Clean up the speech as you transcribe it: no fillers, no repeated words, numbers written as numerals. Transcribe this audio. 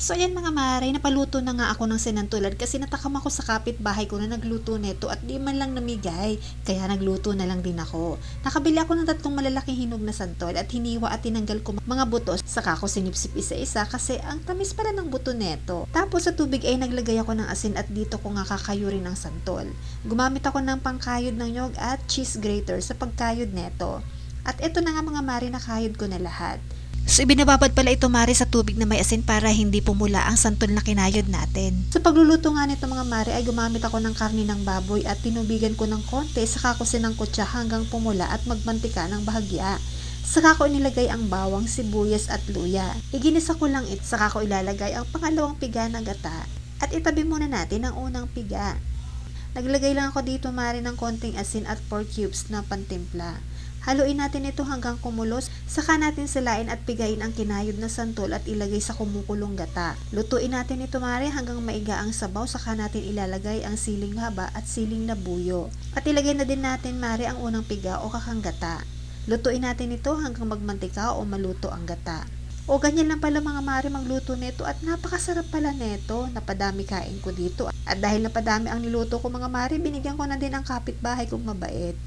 So ayan mga mare, napaluto na nga ako ng sinantulad kasi natakam ako sa kapitbahay ko na nagluto neto at di man lang namigay. Kaya nagluto na lang din ako. Nakabili ako ng 3 malalaking hinog na santol at hiniwa at tinanggal ko mga buto. Saka ko sinipsip isa-isa kasi ang tamis pala ng buto neto. Tapos sa tubig ay naglagay ako ng asin at dito ko nga kakayurin ng santol. Gumamit ako ng pangkayod ng nyog at cheese grater sa pagkayod neto. At ito na nga mga mare, nakayod ko na lahat. So, ibinababad pala ito mare sa tubig na may asin para hindi pumula ang santol na kinayod natin. Sa pagluluto nga nito mga mare ay gumamit ako ng karni ng baboy at tinubigan ko ng konti, saka ko sinangkot siya hanggang pumula at magmantika ng bahagya. Saka ko inilagay ang bawang, sibuyas at luya. Iginisa ko lang ito, saka ko ilalagay ang pangalawang piga ng gata. At itabi muna natin ang unang piga. Naglagay lang ako dito mare ng konting asin at pork cubes na pantimpla. Haluin natin ito hanggang kumulos, saka natin silain at pigain ang kinayod na santol at ilagay sa kumukulong gata. Lutuin natin ito mare hanggang maiga ang sabaw, saka natin ilalagay ang siling haba at siling labuyo. At ilagay na din natin mare ang unang piga o kakang gata. Lutuin natin ito hanggang magmantika o maluto ang gata. O ganyan lang pala mga mare magluto nito at napakasarap pala nito. Napadami kain ko dito. At dahil napadami ang niluto ko mga mare, binigyan ko na din ang kapitbahay kong mabait.